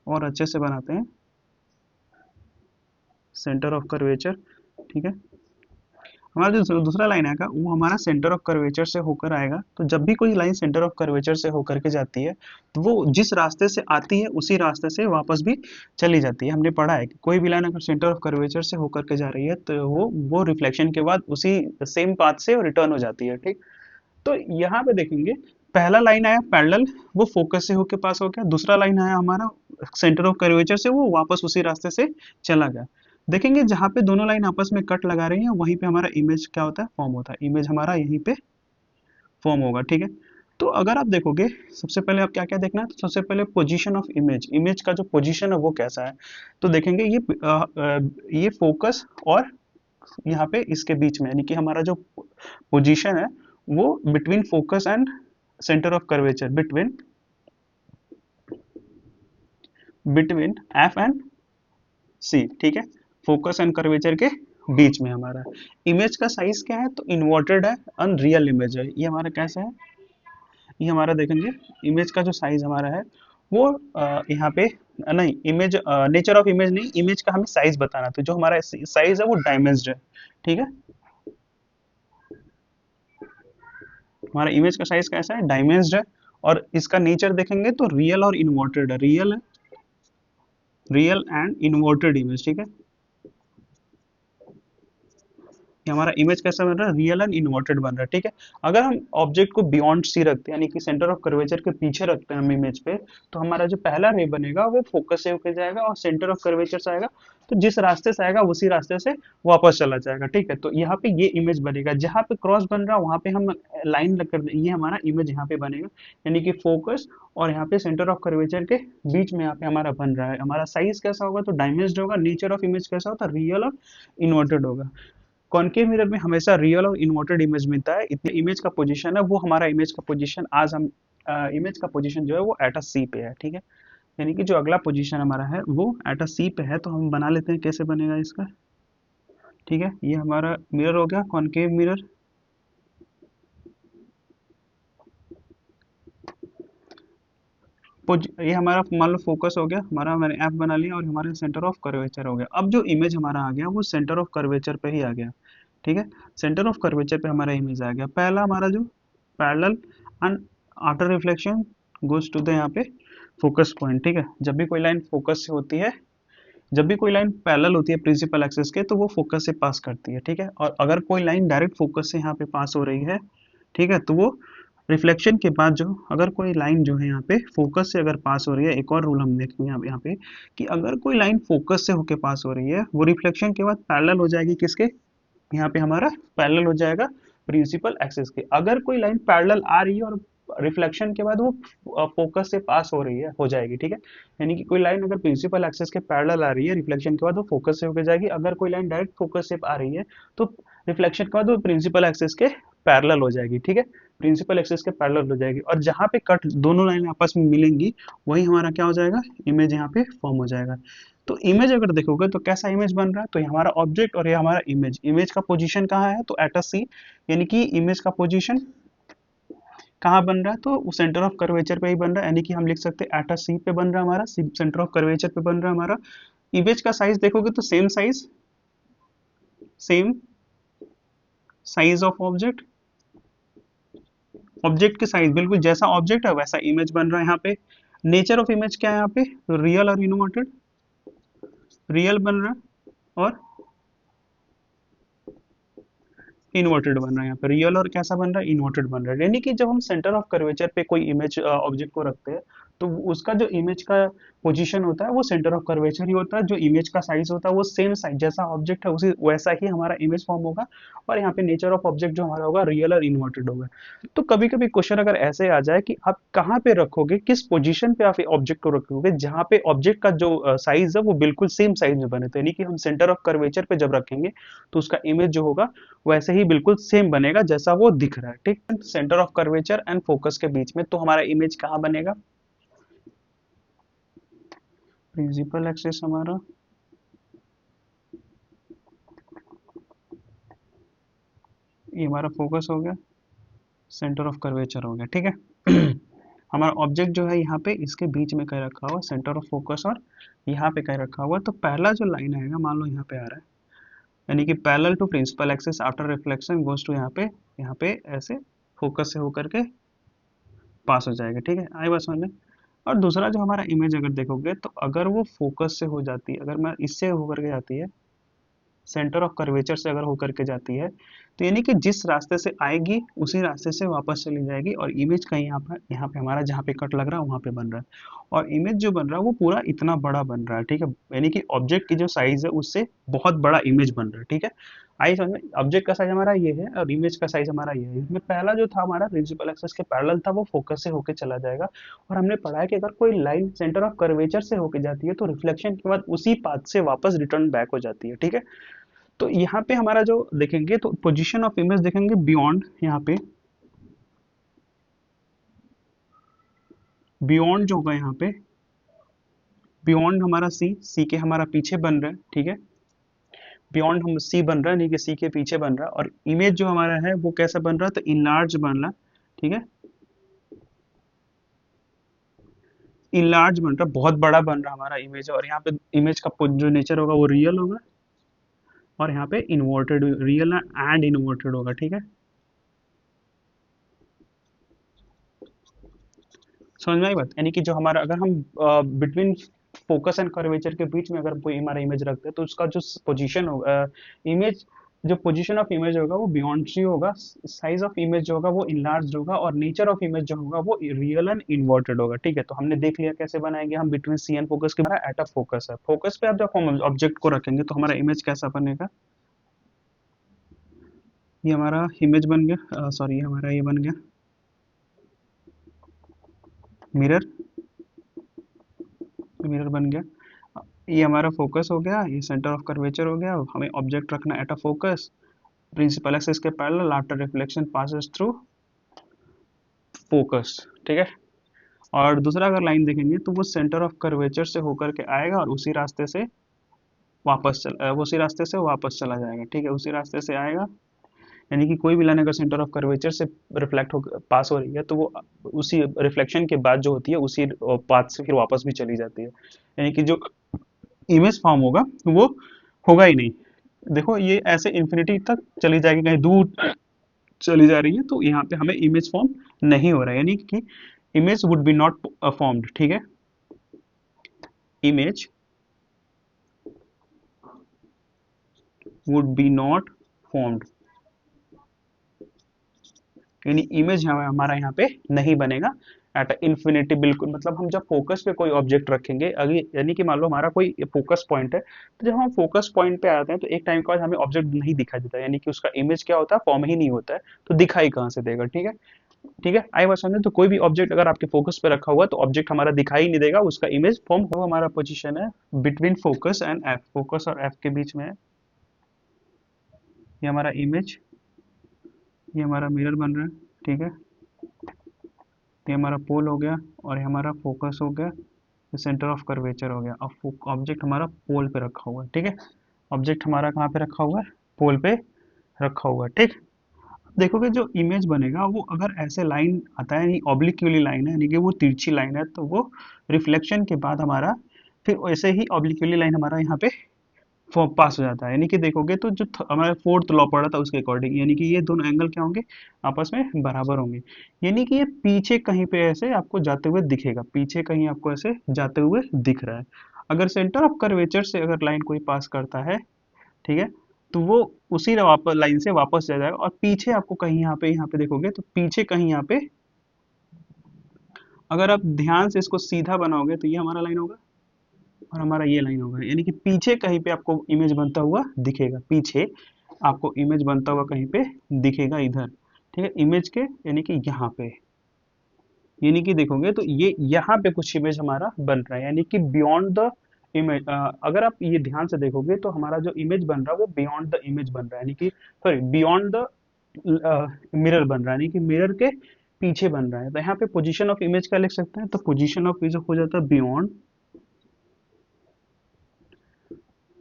और अच्छे से बनाते हैं, सेंटर ऑफ कर्वेचर, ठीक है। हमारा जो दूसरा लाइन आएगा वो हमारा सेंटर ऑफ कर्वेचर से होकर आएगा। तो जब भी कोई लाइन सेंटर ऑफ कर्वेचर से होकर के जाती है तो वो जिस रास्ते से आती है उसी रास्ते से वापस भी चली जाती है। हमने पढ़ा है कि कोई भी लाइन अगर सेंटर ऑफ कर्वेचर से होकर के जा रही है तो वो रिफ्लेक्शन के बाद उसी सेम पाथ से रिटर्न हो जाती है, ठीक। तो यहाँ पे देखेंगे पहला लाइन आया पैरेलल, वो फोकस से होके पास हो गया। दूसरा लाइन आया हमारा सेंटर ऑफ कर्वेचर से, वो वापस उसी रास्ते से चला गया। देखेंगे जहाँ पे दोनों लाइन आपस में कट लगा रही हैं वहीं पे हमारा इमेज क्या होता है, फॉर्म होता है, इमेज हमारा यहीं पे फॉर्म होगा, ठीक है। तो अगर आप देखोगे सबसे पहले आप क्या क्या देखना है, तो सबसे पहले पोजीशन ऑफ इमेज, इमेज का जो पोजीशन है वो कैसा है। तो देखेंगे ये फोकस और यहाँ पे इसके बीच में, यानी कि हमारा जो पोजीशन है वो between focus and centre of curvature, between between F and C, ठीक है, फोकस एंड कर्वेचर के बीच में हमारा इमेज का साइज क्या है, तो इन्वर्टेड है, अनरियल इमेज है। ये हमारा कैसा है, ये हमारा देखेंगे इमेज का जो साइज हमारा है वो यहाँ पे नहीं, इमेज नेचर ऑफ इमेज नहीं, इमेज का हमें साइज बताना। तो जो हमारा साइज है वो डायमेंस्ड है, ठीक है। हमारा इमेज का साइज कैसा है, डायमेंस्ड है। और इसका नेचर देखेंगे तो रियल और इन्वर्टेड है, रियल है, रियल एंड इन्वर्टेड इमेज, ठीक है। कि हमारा इमेज कैसा बन रहा है, रियल एंड इन्वर्टेड बन रहा है, ठीक है। अगर हम ऑब्जेक्ट को बियॉन्ड सी रखते हैं, यानी कि सेंटर ऑफ कर्वेचर के पीछे रखते हैं हम इमेज पे, तो हमारा जो पहला रे बनेगा वो फोकस से होकर जाएगा और सेंटर ऑफ कर्वेचर से आएगा, तो जिस रास्ते से आएगा उसी रास्ते से वापस चला जाएगा, ठीक है। तो यहाँ पे ये इमेज बनेगा, जहाँ पे क्रॉस बन रहा है वहां पे हम लाइन लग कर ये हमारा इमेज यहाँ पे बनेगा, यानी कि फोकस और यहाँ पे सेंटर ऑफ कर्वेचर के बीच में यहाँ पे हमारा बन रहा है। हमारा साइज कैसा होगा, तो डायमेंस्ड होगा। नेचर ऑफ इमेज कैसा होता है, रियल और इन्वर्टेड होगा। कॉनकेव मिरर में हमेशा रियल और इन्वर्टेड इमेज मिलता है। इतने इमेज का पोजीशन है वो हमारा इमेज का पोजीशन, आज हम इमेज का पोजीशन जो है वो एट अ सी पे है, ठीक है। यानी कि जो अगला पोजीशन हमारा है वो एट अ सी पे है, तो हम बना लेते हैं कैसे बनेगा इसका, ठीक है। ये हमारा मिरर हो गया, कॉनकेव मिरर। ये हमारा मान लो फोकस हो गया हमारा, मैंने एफ बना लिया, और हमारे सेंटर ऑफ कर्वेचर हो गया। अब जो इमेज हमारा आ गया वो सेंटर ऑफ कर्वेचर पे ही आ गया, ठीक है। सेंटर ऑफ कर्वेचर पे हमारा इमेज आ गया। पहला हमारा जो parallel and after reflection goes to the यहाँ पे फोकस पॉइंट, ठीक है। जब भी कोई लाइन फोकस से होती है, जब भी कोई लाइन पैरेलल होती है प्रिंसिपल एक्सिस के, तो वो फोकस से पास करती है, ठीक है। और अगर कोई लाइन डायरेक्ट फोकस से यहाँ पे पास हो रही है, ठीक है, तो वो रिफ्लेक्शन के बाद जो अगर कोई लाइन जो है यहाँ पे फोकस से अगर पास हो रही है, एक और रूल हम देखेंगे यहाँ पे कि अगर कोई लाइन फोकस से होके पास हो रही है, वो रिफ्लेक्शन के बाद पैरेलल हो जाएगी किसके, यहाँ पे हमारा पैरेलल हो जाएगा प्रिंसिपल एक्सिस के। अगर कोई लाइन पैरेलल आ रही है और रिफ्लेक्शन के बाद वो फोकस से पास हो रही है, हो जाएगी, ठीक है। यानी कि कोई लाइन अगर प्रिंसिपल एक्सिस के पैरेलल आ रही है, रिफ्लेक्शन के बाद वो फोकस से होकर जाएगी। अगर कोई लाइन डायरेक्ट फोकस से आ रही है, तो रिफ्लेक्शन के बाद वो प्रिंसिपल एक्सिस के पैरेलल हो जाएगी, ठीक है। प्रिंसिपल एक्सिस के पैरेलल हो जाएगी, और जहां पे कट दोनों लाइन आपस में मिलेंगी, वही हमारा क्या हो जाएगा, इमेज यहाँ पे फॉर्म हो जाएगा। तो इमेज अगर देखोगे तो कैसा इमेज बन रहा है, तो ये हमारा ऑब्जेक्ट और ये हमारा इमेज, इमेज का पोजीशन कहाँ है, तो एट अ सी, यानी कि इमेज का पोजीशन कहाँ बन रहा है, तो सेंटर ऑफ कर्वेचर पे ही बन रहा है, यानी कि हम लिख सकते हैं एट अ सी पे बन रहा है हमारा, सेंटर ऑफ कर्वेचर पे बन रहा है हमारा। इमेज का साइज देखोगे तो same size, same size of object, object के साइज बिल्कुल जैसा ऑब्जेक्ट है वैसा इमेज बन रहा है यहाँ पे। नेचर ऑफ इमेज क्या है यहाँ पे, रियल और इन्वर्टेड, रियल बन रहा है और इन्वर्टेड बन रहा है यहाँ पे। रियल और कैसा बन रहा है, इन्वर्टेड बन रहा है। यानी कि जब हम सेंटर ऑफ कर्वेचर पे कोई इमेज ऑब्जेक्ट को रखते हैं, तो उसका जो इमेज का पोजीशन होता है वो सेंटर ऑफ कर्वेचर ही होता है। जो इमेज का साइज होता है वो सेम साइज, जैसा ऑब्जेक्ट है उसी वैसा ही हमारा इमेज फॉर्म होगा। और यहाँ पे नेचर ऑफ ऑब्जेक्ट जो हमारा होगा रियल और इन्वर्टेड होगा। तो कभी कभी क्वेश्चन अगर ऐसे आ जाए कि आप कहाँ पे रखोगे, किस पोजीशन पे आप ऑब्जेक्ट को रखोगे जहाँ पे ऑब्जेक्ट का जो साइज है वो बिल्कुल सेम साइज में बने, तो यानी कि हम सेंटर ऑफ कर्वेचर पे जब रखेंगे तो उसका इमेज जो होगा वैसे ही बिल्कुल सेम बनेगा जैसा वो दिख रहा है, ठीक। Centre of curvature and focus के बीच में तो हमारा इमेज कहाँ बनेगा, प्रिंसिपल एक्सिस हमारा, ये हमारा फोकस हो गया, सेंटर ऑफ कर्वेचर हो गया, ठीक है। हमारा ऑब्जेक्ट जो है यहाँ पे इसके बीच में कहीं रखा हुआ, सेंटर ऑफ फोकस और यहाँ पे कहीं रखा हुआ। तो पहला जो लाइन आएगा मान लो यहाँ पे आ रहा है, यानी कि parallel to principal axis after reflection goes to यहाँ पे ऐसे फोकस से होकर के पास हो जाएगा, ठीक है। आई बात समझ में। और दूसरा जो हमारा इमेज अगर देखोगे, तो अगर वो फोकस से हो जाती है, अगर मैं इससे होकर के जाती है, सेंटर ऑफ कर्वेचर से अगर होकर के जाती है, तो यानी कि जिस रास्ते से आएगी उसी रास्ते से वापस चली जाएगी, और इमेज कहीं यहाँ पे हमारा जहाँ पे कट लग रहा है वहां पे बन रहा है। और इमेज जो बन रहा है वो पूरा इतना बड़ा बन रहा है, ठीक है। यानी कि ऑब्जेक्ट की जो साइज है उससे बहुत बड़ा इमेज बन रहा है, ठीक है। आई समझ में, ऑब्जेक्ट का साइज हमारा ये है और इमेज का साइज हमारा ये है। इसमें पहला जो था हमारा प्रिंसिपल एक्सिस के पैरेलल था, वो फोकस से होके चला जाएगा। और हमने पढ़ा है कि अगर कोई लाइन सेंटर ऑफ कर्वेचर से होके जाती है तो रिफ्लेक्शन के बाद उसी पाथ से वापस रिटर्न बैक हो जाती है, ठीक है। तो यहाँ पे हमारा जो देखेंगे तो पोजीशन ऑफ इमेज देखेंगे बियॉन्ड, यहाँ पे बियॉन्ड जो होगा यहाँ पे, बियॉन्ड हमारा सी के हमारा पीछे बन रहा है, ठीक है। बियॉन्ड हम सी बन रहा है, नहीं कि सी के पीछे बन रहा है। और इमेज जो हमारा है वो कैसा बन रहा है, तो इनलार्ज बन रहा है, ठीक है। इनलार्ज बन रहा है, बहुत बड़ा बन रहा है हमारा इमेज। और यहाँ पे इमेज का जो नेचर होगा वो रियल होगा, और यहाँ पे इन्वर्टेड, रियल एंड इन्वर्टेड होगा, ठीक है। समझ में आई बात, यानी कि जो हमारा अगर हम बिटवीन फोकस एंड कर्वेचर के बीच में अगर कोई हमारा इमेज रखते हैं, तो उसका जो पोजीशन होगा, इमेज जो पोजीशन ऑफ इमेज होगा वो बियॉन्ड ट्री होगा, साइज ऑफ इमेज जो होगा वो इनलार्ज होगा, और नेचर ऑफ इमेज जो होगा वो रियल एंड इन्वर्टेड होगा। ठीक है, तो हमने देख लिया कैसे बनाएंगे हम बिटवीन सी एंड फोकस के। हमारा एट अ फोकस है, फोकस पे आप जब हम ऑब्जेक्ट को रखेंगे तो हमारा इमेज कैसा बनेगा, ये हमारा इमेज बन गया, सॉरी ये हमारा ये बन गया मिरर, मिरर बन गया। ये हमारा फोकस हो गया, ये सेंटर ऑफ कर्वेचर हो गया। हमें ऑब्जेक्ट रखना at a focus, principal axis के parallel, after reflection passes through focus. ठीक है, और दूसरा अगर लाइन देखेंगे तो वो सेंटर ऑफ कर्वेचर से होकर के आएगा और उसी रास्ते से वापस चला जाएगा। ठीक है, उसी रास्ते से आएगा, यानी कि कोई भी लाइन अगर सेंटर ऑफ कर्वेचर से रिफ्लेक्ट हो पास हो रही है तो वो उसी रिफ्लेक्शन के बाद जो होती है उसी पाथ से फिर वापस भी चली जाती है, यानी कि जो इमेज फॉर्म होगा वो होगा ही नहीं। देखो ये ऐसे इन्फिनिटी तक चली जाएगी, कहीं दूर चली जा रही है, तो यहाँ पे हमें इमेज फॉर्म नहीं हो रहा है, यानी कि image would be not formed. ठीक है, image would be not formed, यानी इमेज हमारा यहाँ पे नहीं बनेगा एट इन्फिनिटी। बिल्कुल, मतलब हम जब फोकस पे कोई ऑब्जेक्ट रखेंगे अगर, यानी कि मान लो हमारा कोई फोकस पॉइंट है, तो जब हम फोकस पॉइंट पे आते हैं तो एक टाइम के बाद हमें ऑब्जेक्ट नहीं दिखाई देता, यानी कि उसका इमेज क्या होता है, फॉर्म ही नहीं होता है, तो दिखाई कहाँ से देगा। ठीक है, ठीक है, आई बात समझे। तो कोई भी ऑब्जेक्ट अगर आपके फोकस पे रखा हुआ तो ऑब्जेक्ट हमारा दिखाई नहीं देगा, उसका इमेज फॉर्म हो। हमारा पोजीशन है between focus and F, focus और एफ के बीच में है, ये हमारा इमेज, ये हमारा मिरर बन रहा है। ठीक है, ये हमारा पोल हो गया और ये हमारा फोकस हो गया, ये सेंटर ऑफ कर्वेचर हो गया। अब ऑब्जेक्ट हमारा पोल पे रखा हुआ है। ठीक है, ऑब्जेक्ट हमारा कहाँ पे रखा हुआ है, पोल पे रखा हुआ है। ठीक, देखोगे जो इमेज बनेगा वो अगर ऐसे लाइन आता है, यानी ऑब्लिक वाली लाइन है, यानी कि वो तिरछी लाइन है, तो वो रिफ्लेक्शन के बाद हमारा फिर ऐसे ही ऑब्लिक वाली लाइन हमारा यहाँ पे पास हो जाता है, यानी कि देखोगे तो जो हमारा फोर्थ लॉ पढ़ा था उसके अकॉर्डिंग, यानी कि ये दोनों एंगल क्या होंगे, आपस में बराबर होंगे। यानी कि ये पीछे कहीं पे ऐसे आपको जाते हुए दिखेगा, पीछे कहीं आपको ऐसे जाते हुए दिख रहा है। अगर सेंटर ऑफ कर्वेचर से अगर लाइन कोई पास करता है, ठीक है, तो वो उसी वापस लाइन से वापस जा जाएगा, और पीछे आपको कहीं यहाँ पे देखोगे तो पीछे कहीं यहाँ पे, अगर आप ध्यान से इसको सीधा बनाओगे तो ये हमारा लाइन होगा और हमारा ये लाइन होगा, यानी कि पीछे कहीं पे आपको इमेज बनता हुआ दिखेगा, पीछे आपको इमेज बनता हुआ कहीं पे दिखेगा इधर। ठीक है, इमेज के यानी कि यहाँ पे, यानी कि देखोगे तो ये यहाँ पे कुछ इमेज हमारा बन रहा है, यानी कि बियॉन्ड द इमेज। अगर आप ये ध्यान से देखोगे तो हमारा जो इमेज बन रहा है वो बियॉन्ड द इमेज बन रहा है, यानी कि सॉरी बियॉन्ड द मिरर बन रहा है, यानी कि मिरर के पीछे बन रहा है। तो यहाँ पे पोजीशन ऑफ इमेज क्या लिख सकते हैं, तो पोजीशन ऑफ इमेज हो जाता है beyond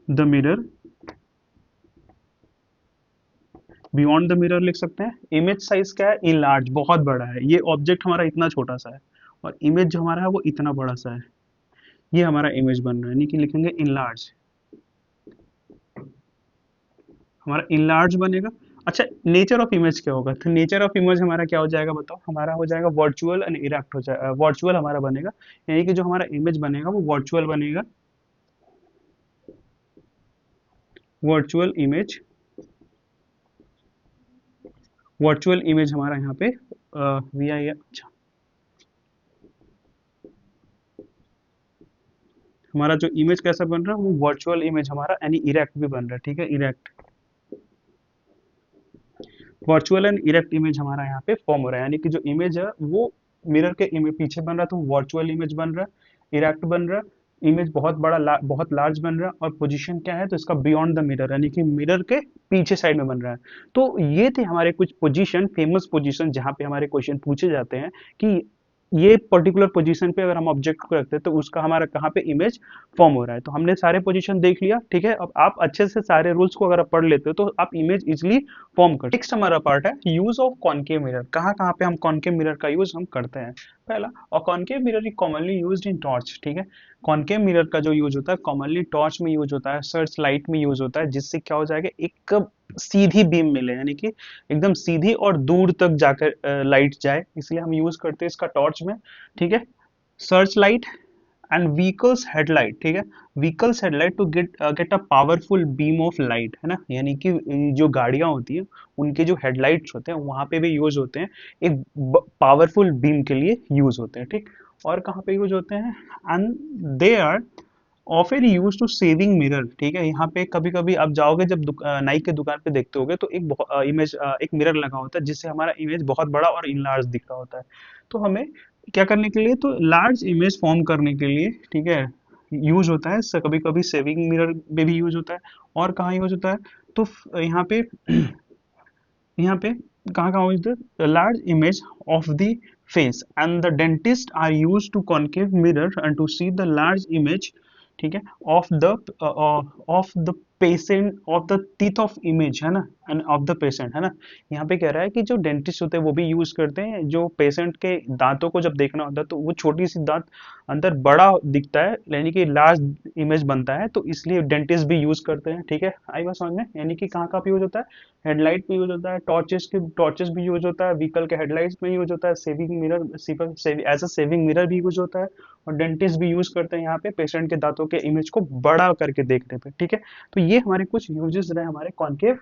the mirror, beyond the mirror लिख सकते हैं। इमेज साइज क्या है, इन लार्ज, बहुत बड़ा है, ये ऑब्जेक्ट हमारा इतना छोटा सा है और इमेज जो हमारा है वो इतना बड़ा सा है, ये हमारा इमेज बन रहा है, यानी कि लिखेंगे इन लार्ज, हमारा इन लार्ज बनेगा। अच्छा, नेचर ऑफ इमेज क्या होगा, तो नेचर ऑफ इमेज हमारा क्या हो जाएगा बताओ, हमारा हो जाएगा वर्चुअल एंड इरेक्ट हो जाएगा, वर्चुअल हमारा बनेगा, यानी कि जो हमारा इमेज बनेगा वो वर्चुअल बनेगा, वर्चुअल इमेज, वर्चुअल इमेज हमारा यहाँ पे वी आई, अच्छा हमारा जो इमेज कैसा बन रहा है वो वर्चुअल इमेज हमारा, यानी इरेक्ट भी बन रहा है। ठीक है, erect, virtual and erect image हमारा यहाँ पे फॉर्म हो रहा है, यानी कि जो इमेज है वो मिरर के पीछे बन रहा है तो वर्चुअल इमेज बन रहा है, इरेक्ट बन रहा है, इमेज बहुत बड़ा बहुत लार्ज बन रहा है, और पोजीशन क्या है तो इसका बियॉन्ड द मिरर, यानी कि मिरर के पीछे साइड में बन रहा है। तो ये थे हमारे कुछ पोजीशन, फेमस पोजीशन, जहाँ पे हमारे क्वेश्चन पूछे जाते हैं कि ये पर्टिकुलर पोजीशन पे अगर हम ऑब्जेक्ट को रखते हैं तो उसका हमारा कहाँ पे इमेज फॉर्म हो रहा है। तो हमने सारे पोजीशन देख लिया। ठीक है, अब आप अच्छे से सारे रूल्स को अगर आप पढ़ लेते हो तो आप इमेज इजिली फॉर्म कर। नेक्स्ट हमारा पार्ट है यूज ऑफ कॉनकेव मिरर, कहाँ कहाँ पे हम कॉनकेव मिरर का यूज हम करते हैं। पहला, और concave mirror is commonly used in torch. ठीक है, कॉनकेव मिरर का जो यूज होता है कॉमनली टॉर्च में यूज होता है, सर्च लाइट में यूज होता है, जिससे क्या हो जाएगा, एक सीधी बीम मिले, यानी कि एकदम सीधी और दूर तक जाकर लाइट जाए, इसलिए हम यूज करते हैं इसका टॉर्च में। ठीक है, search light and vehicles headlight, ठीक है, vehicles headlight to get a powerful beam of light, है ना, यानी कि जो गाड़ियां होती हैं उनके जो हेडलाइट्स होते हैं वहां पे भी यूज होते हैं, एक पावरफुल बीम के लिए यूज होते हैं, ठीक। और कहाँ पे यूज होते हैं, and they are often use to shaving mirror, ठीक है, यहाँ पे कभी कभी आप जाओगे जब नाई के दुकान पे देखते होगे तो एक इमेज, एक मिरर लगा होता है जिससे हमारा इमेज बहुत बड़ा और इनलार्ज दिख रहा होता है। तो हमें क्या करने के लिए, तो लार्ज इमेज फॉर्म करने के लिए, ठीक है, यूज होता है, कभी कभी सेविंग मिरर में भी यूज होता है। और कहाँ यूज होता है, तो यहाँ पे यहाँ पे कहाँ कहाँ यूज होता है, large image of the face and the dentist are use to concave mirror and to see the large image, ठीक है, of the patient, of the teeth of image, है ना, एंड ऑफ द पेशेंट, है ना। यहाँ पे कह रहा है कि जो डेंटिस्ट होते हैं वो भी यूज करते हैं, जो पेशेंट के दांतों को जब देखना होता है तो वो छोटी सी दांत अंदर बड़ा दिखता है, यानी कि लार्ज इमेज बनता है, तो इसलिए डेंटिस्ट भी यूज करते हैं, ठीक है। आई बात समझ में, यानी कि कहाँ कहाँ पे यूज होता है, हेडलाइट में यूज होता है, टॉर्चेस भी यूज होता है, व्हीकल के हेडलाइट्स में यूज होता है, shaving mirror as a shaving mirror भी यूज होता है, और डेंटिस्ट भी यूज करते हैं यहाँ पे पेशेंट के दांतों के इमेज को बड़ा करके देखने पे, ठीक है। तो ये हमारे कुछ यूजेस रहे हमारे कॉन्केव